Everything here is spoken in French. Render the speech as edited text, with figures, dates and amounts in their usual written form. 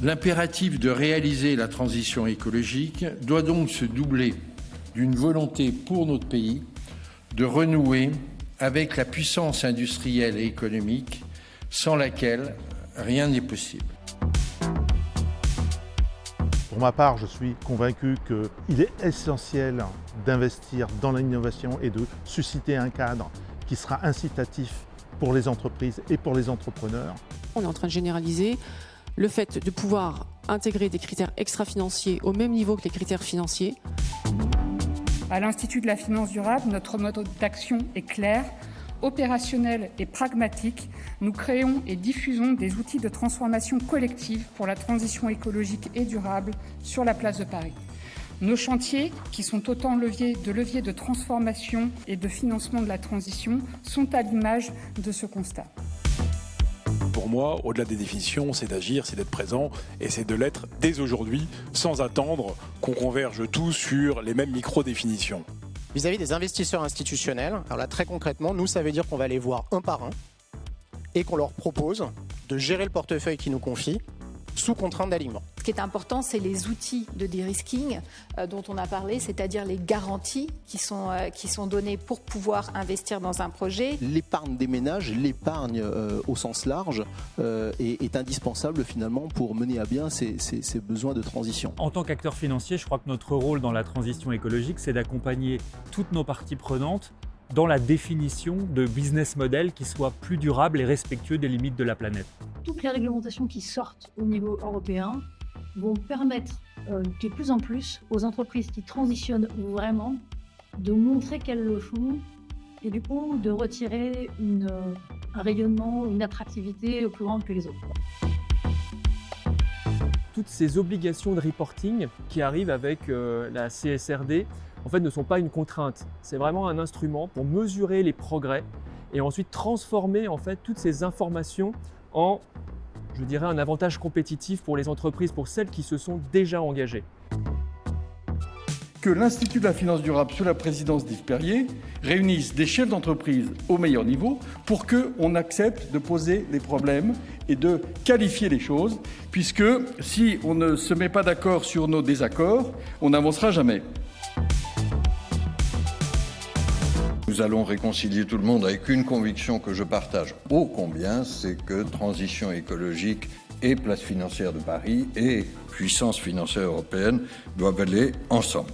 L'impératif de réaliser la transition écologique doit donc se doubler d'une volonté pour notre pays de renouer avec la puissance industrielle et économique sans laquelle rien n'est possible. Pour ma part, je suis convaincu qu'il est essentiel d'investir dans l'innovation et de susciter un cadre qui sera incitatif pour les entreprises et pour les entrepreneurs. On est en train de généraliser le fait de pouvoir intégrer des critères extra-financiers au même niveau que les critères financiers. À l'Institut de la finance durable, notre mode d'action est clair, opérationnel et pragmatique. Nous créons et diffusons des outils de transformation collective pour la transition écologique et durable sur la place de Paris. Nos chantiers, qui sont autant leviers de transformation et de financement de la transition, sont à l'image de ce constat. Pour moi, au-delà des définitions, c'est d'agir, c'est d'être présent et c'est de l'être dès aujourd'hui, sans attendre qu'on converge tous sur les mêmes micro-définitions. Vis-à-vis des investisseurs institutionnels, alors là très concrètement, nous ça veut dire qu'on va les voir un par un et qu'on leur propose de gérer le portefeuille qu'ils nous confient sous contrainte d'alignement. Ce qui est important, c'est les outils de de-risking dont on a parlé, c'est-à-dire les garanties qui sont données pour pouvoir investir dans un projet. L'épargne des ménages, l'épargne au sens large est indispensable finalement pour mener à bien ces besoins de transition. En tant qu'acteur financier, je crois que notre rôle dans la transition écologique, c'est d'accompagner toutes nos parties prenantes dans la définition de business models qui soient plus durables et respectueux des limites de la planète. Toutes les réglementations qui sortent au niveau européen vont permettre de plus en plus aux entreprises qui transitionnent vraiment de montrer qu'elles le font et du coup de retirer un rayonnement, une attractivité plus grande que les autres. Toutes ces obligations de reporting qui arrivent avec la CSRD, en fait, ne sont pas une contrainte. C'est vraiment un instrument pour mesurer les progrès et ensuite transformer en fait toutes ces informations en, je dirais, un avantage compétitif pour les entreprises, pour celles qui se sont déjà engagées. Que l'Institut de la finance durable, sous la présidence d'Yves Perrier, réunisse des chefs d'entreprise au meilleur niveau pour qu'on accepte de poser les problèmes et de qualifier les choses, puisque si on ne se met pas d'accord sur nos désaccords, on n'avancera jamais. Nous allons réconcilier tout le monde avec une conviction que je partage ô combien, c'est que transition écologique et place financière de Paris et puissance financière européenne doivent aller ensemble.